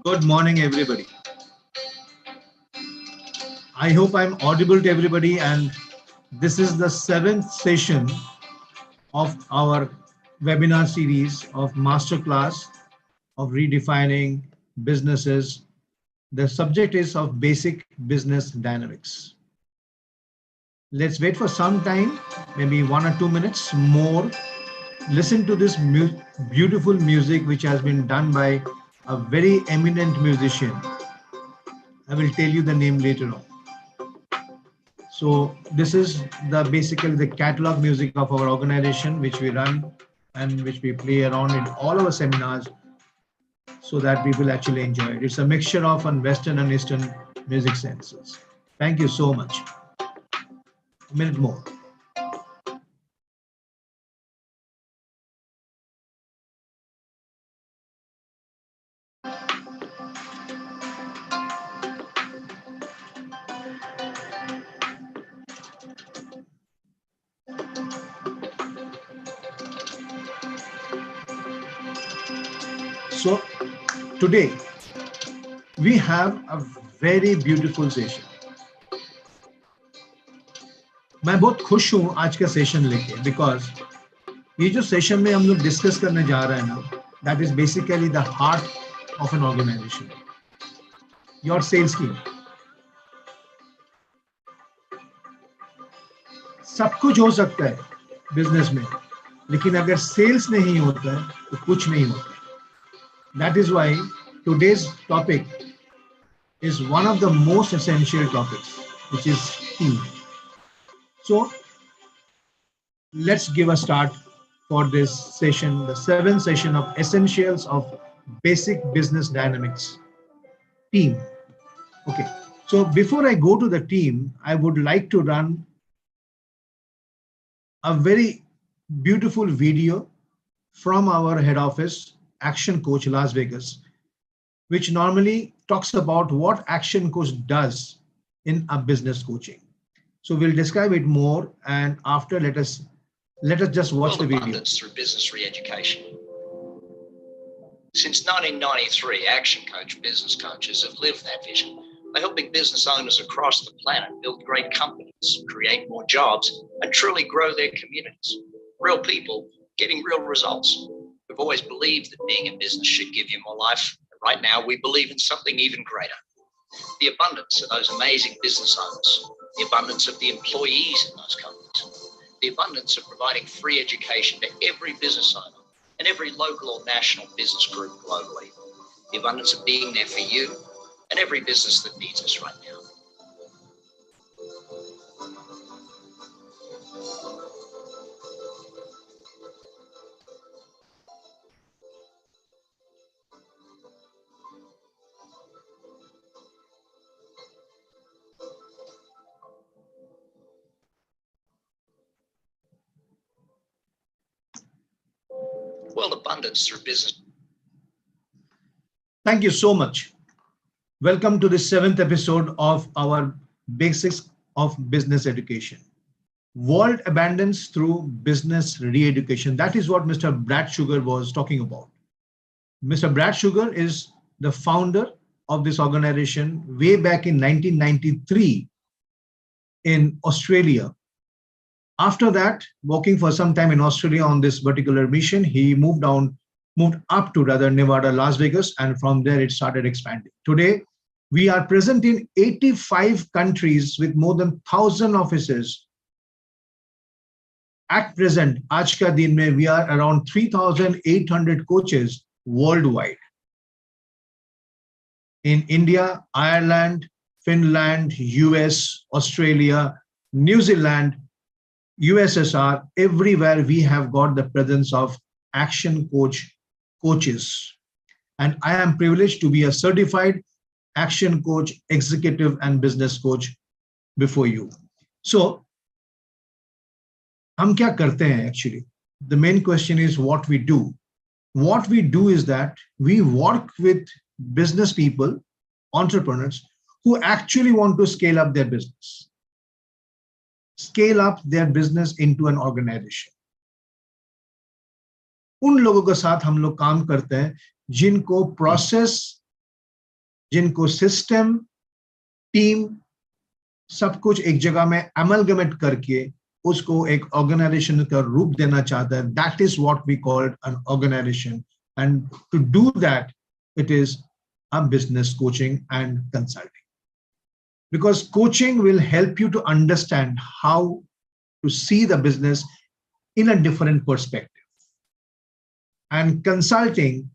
Good morning, everybody. I hope I'm audible to everybody, and this is the seventh session of our webinar series of Masterclass of Redefining Businesses. The subject is of basic business dynamics. Let's wait for some time, maybe 1 or 2 minutes more. Listen to this beautiful music which has been done by a very eminent musician. I will tell you the name later on. So this is basically the catalog music of our organization, which we run and which we play around in all our seminars so that people actually enjoy it. It's a mixture of Western and Eastern music senses. Thank you so much. A minute more. So today we have a very beautiful session. मैं बहुत खुश हूँ आज का session लेके because ये जो session में हम लोग डिस्कस करने जा रहे हैं ना, that is basically the heart of an organization, your sales team. सब कुछ हो सकता है बिजनेस में, लेकिन अगर सेल्स नहीं होता है तो कुछ नहीं होता. That is why today's topic is one of the most essential topics, which is team. So let's give a start for this session, the seventh session of essentials of basic business dynamics. Team. Okay. So before I go to the team, I would like to run a very beautiful video from our head office, Action Coach Las Vegas, which normally talks about what Action Coach does in a business coaching. So we'll describe it more, and after let us just watch the video. Abundance through business re-education. Since 1993, Action Coach business coaches have lived that vision by helping business owners across the planet build great companies, create more jobs, and truly grow their communities. Real people getting real results. We've always believed that being in business should give you more life. And right now, we believe in something even greater. The abundance of those amazing business owners, the abundance of the employees in those companies, the abundance of providing free education to every business owner and every local or national business group globally, the abundance of being there for you and every business that needs us right now. World abundance through business. Thank you so much. Welcome to the seventh episode of our Basics of Business Education. World abundance through business re-education. That is what Mr. Brad Sugar was talking about. Mr. Brad Sugar is the founder of this organization way back in 1993 in Australia. After that, working for some time in Australia on this particular mission, he moved up to Nevada, Las Vegas, and from there it started expanding. Today, we are present in 85 countries with more than 1,000 offices at present, आज का दिन में we are around 3,800 coaches worldwide. In India, Ireland, Finland, US, Australia, New Zealand, USSR, everywhere we have got the presence of action coaches. And I am privileged to be a certified action coach, executive and business coach before you. So, हम क्या करते हैं actually? The main question is what we do. What we do is that we work with business people, entrepreneurs, who actually want to scale up their business. Scale up their business into an organization. उन लोगों के साथ हम लोग काम करते हैं जिनको प्रोसेस, जिनको सिस्टम, टीम, सब कुछ एक जगह में अमलगमेट करके उसको एक ऑर्गेनाइजेशन का रूप देना चाहता है. That is what we call an organization. And to do that, it is a business coaching and consulting. Because coaching will help you to understand how to see the business in a different perspective. And consulting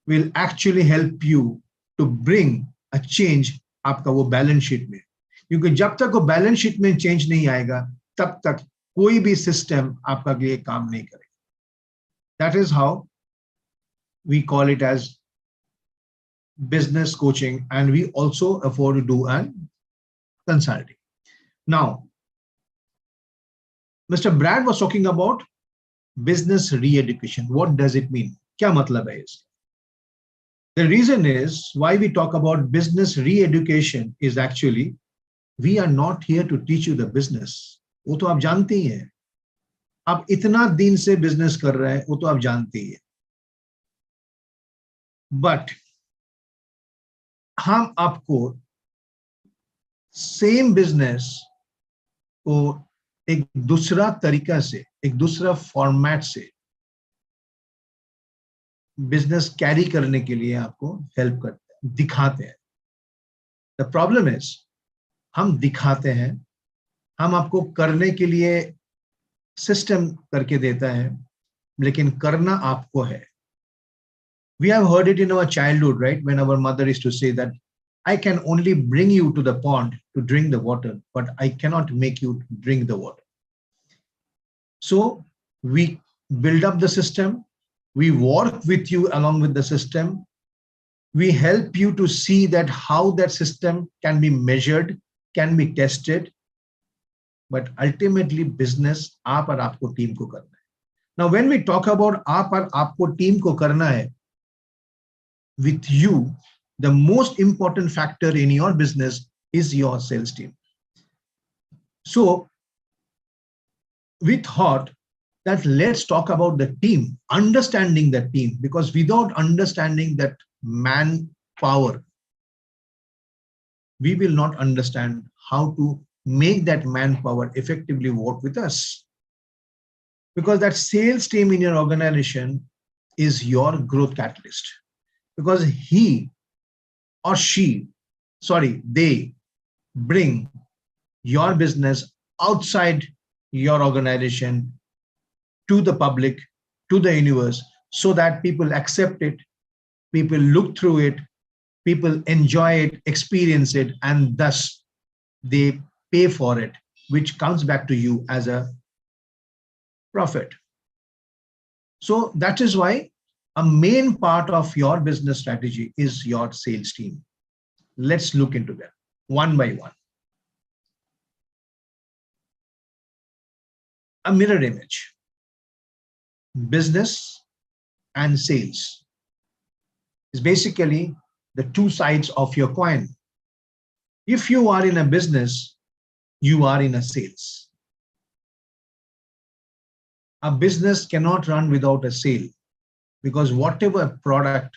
will actually help you to bring a change आपका वो balance sheet में. क्योंकि जब तक वो balance sheet में change नहीं आएगा तब तक कोई भी सिस्टम आपका लिए काम नहीं करेगा. That is how we call it as business coaching, and we also afford to do an consulting. Now, Mr. Brad was talking about business re-education. What does it mean? क्या मतलब है इसका? The reason is why we talk about business re-education is actually we are not here to teach you the business. वो तो आप जानते ही हैं. आप इतना दिन से बिजनेस कर रहे हैं वो तो आप जानते ही हैं. But हम आपको सेम बिजनेस को एक दूसरा तरीका से, एक दूसरा फॉर्मेट से बिजनेस कैरी करने के लिए आपको हेल्प करते हैं, दिखाते हैं. द प्रॉब्लम इज हम दिखाते हैं, हम आपको करने के लिए सिस्टम करके देता है, लेकिन करना आपको है. We have heard it in our childhood, right? When our mother used to say that I can only bring you to the pond to drink the water, but I cannot make you drink the water. So we build up the system, we work with you along with the system, we help you to see that how that system can be measured, can be tested, but ultimately business आप और आपको team को करना है. Now when we talk about आप और आपको team को करना है, with you, the most important factor in your business is your sales team. So we thought that let's talk about the team, understanding the team, because without understanding that manpower, we will not understand how to make that manpower effectively work with us. Because that sales team in your organization is your growth catalyst. Because he or she, they bring your business outside your organization to the public, to the universe, so that people accept it, people look through it, people enjoy it, experience it, and thus they pay for it, which comes back to you as a profit. So that is why a main part of your business strategy is your sales team. Let's look into them one by one. A mirror image. Business and sales is basically the two sides of your coin. If you are in a business, you are in a sales. A business cannot run without a sale, because whatever product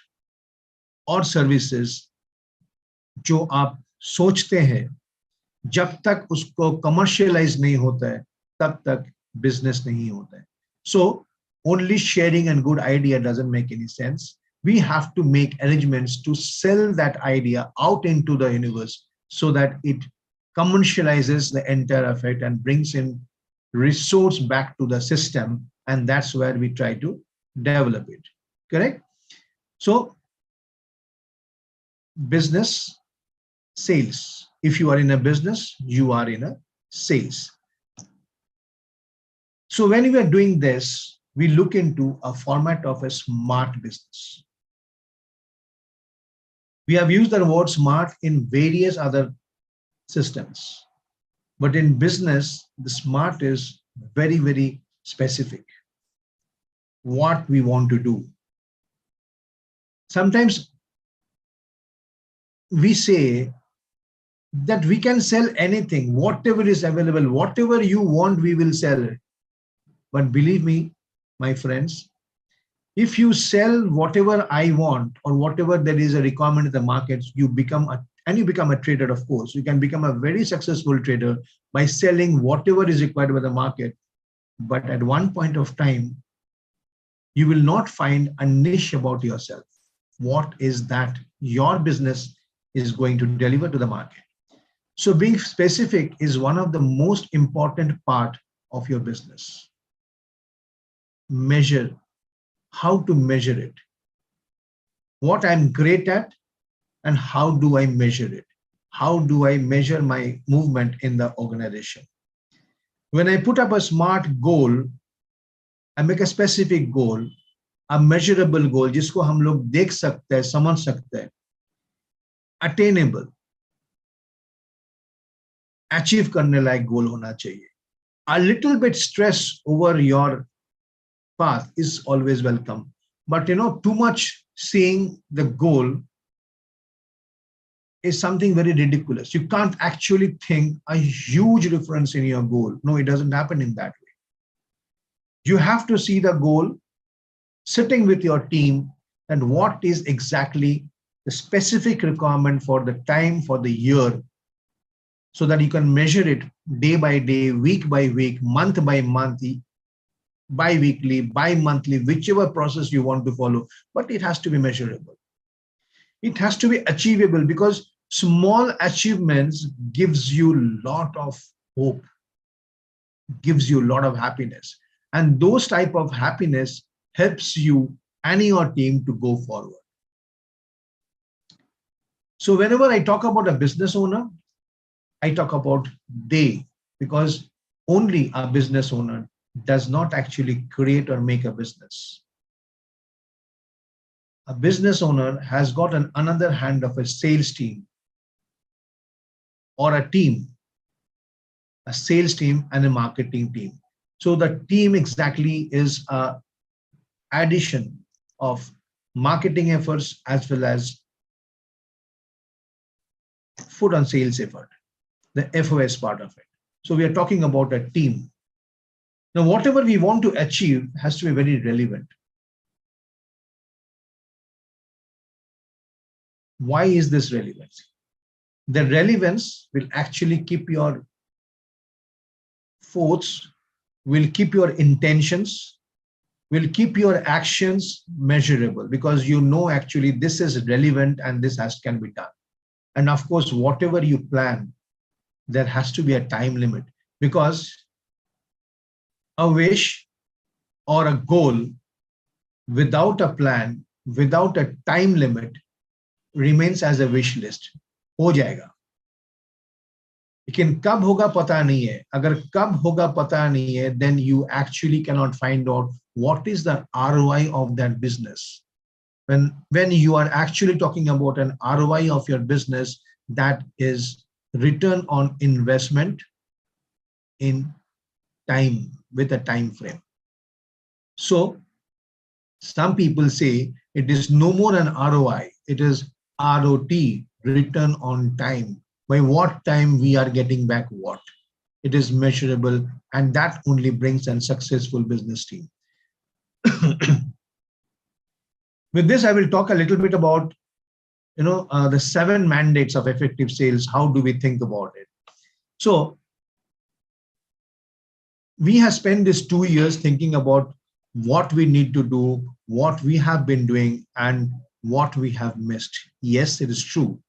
or services जो आप सोचते हैं, जब तक उसको commercialize नहीं होता है, तब तक business नहीं होता है. So only sharing a good idea doesn't make any sense. We have to make arrangements to sell that idea out into the universe so that it commercializes the entire effect and brings in resource back to the system, and that's where we try to develop it. Correct? So business, sales. If you are in a business, you are in a sales. So when we are doing this, we look into a format of a smart business. We have used the word smart in various other systems, but in business, the smart is very, very specific. What we want to do. Sometimes we say that we can sell anything, whatever is available, whatever you want, we will sell it. But believe me, my friends, if you sell whatever I want or whatever there is a requirement in the market, you become a trader, of course. You can become a very successful trader by selling whatever is required by the market. But at one point of time, you will not find a niche about yourself. What is that your business is going to deliver to the market? So being specific is one of the most important part of your business. Measure. How to measure it? What I'm great at and how do I measure it? How do I measure my movement in the organization? When I put up a smart goal, I make a specific goal, a measurable goal, जिसको हम लोग देख सकते हैं, समझ सकते हैं, attainable, achieve करने लायक goal होना चाहिए. A little bit stress over your path is always welcome, but too much seeing the goal is something very ridiculous. You can't actually think a huge difference in your goal. No, it doesn't happen in that way. You have to see the goal, sitting with your team, and what is exactly the specific requirement for the time, for the year, so that you can measure it day by day, week by week, month by month, bi-weekly, bi-monthly, whichever process you want to follow, but it has to be measurable. It has to be achievable, because small achievements gives you a lot of hope, gives you a lot of happiness. And those type of happiness helps you and your team to go forward. So whenever I talk about a business owner, I talk about they, because only a business owner does not actually create or make a business. A business owner has got another hand of a sales team or a team, a sales team and a marketing team. So the team exactly is a addition of marketing efforts as well as food and sales effort, the FOS part of it. So we are talking about a team. Now, whatever we want to achieve has to be very relevant. Why is this relevant? The relevance will actually keep your thoughts, will keep your intentions, will keep your actions measurable, because you know actually this is relevant and this can be done. And of course, whatever you plan, there has to be a time limit, because a wish or a goal without a plan, without a time limit, remains as a wish list. हो जाएगा, लेकिन कब होगा पता नहीं है. अगर कब होगा पता नहीं है, then you actually cannot find out what is the ROI of that business. When you are actually talking about an ROI of your business, that is return on investment in time, with a time frame. So some people say it is no more an ROI, it is ROT, return on time. By what time we are getting back what? It is measurable, and that only brings a successful business team. With this, I will talk a little bit about the 7 mandates of effective sales. How do we think about it? So we have spent these 2 years thinking about what we need to do, what we have been doing, and what we have missed. Yes, it is true.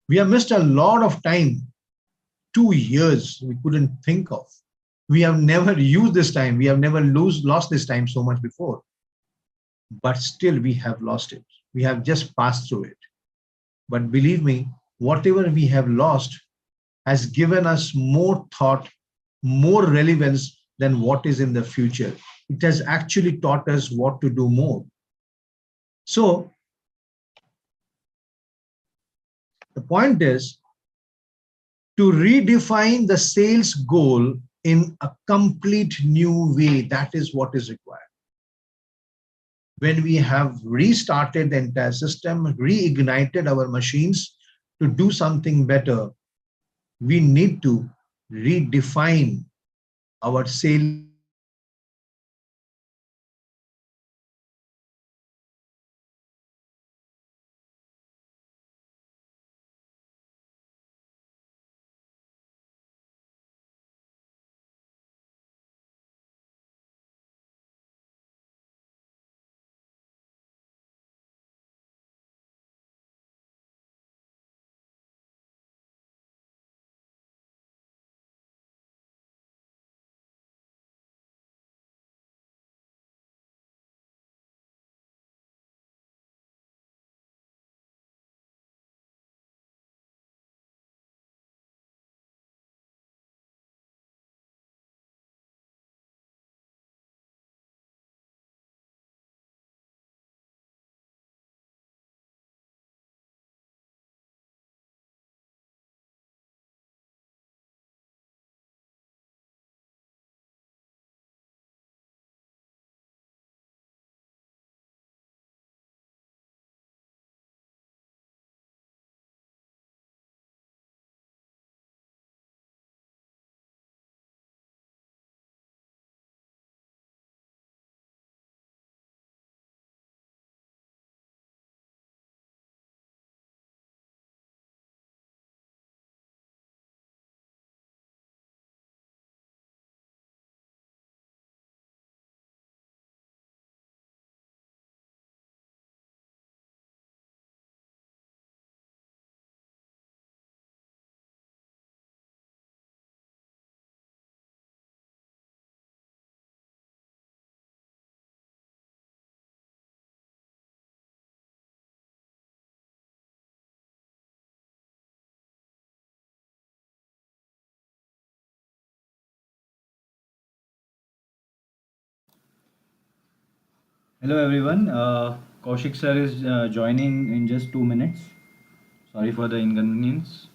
We have missed a lot of time. 2 years we couldn't think of. We have never used this time. We have never lost this time so much before, but still we have lost it. We have just passed through it. But believe me, whatever we have lost has given us more thought, more relevance than what is in the future. It has actually taught us what to do more. So the point is to redefine the sales goal in a complete new way. That is what is required. When we have restarted the entire system, reignited our machines to do something better, we need to redefine our sales goal in a complete new way. That is what is required. Hello everyone. Kaushik sir is joining in just 2 minutes. Sorry for the inconvenience.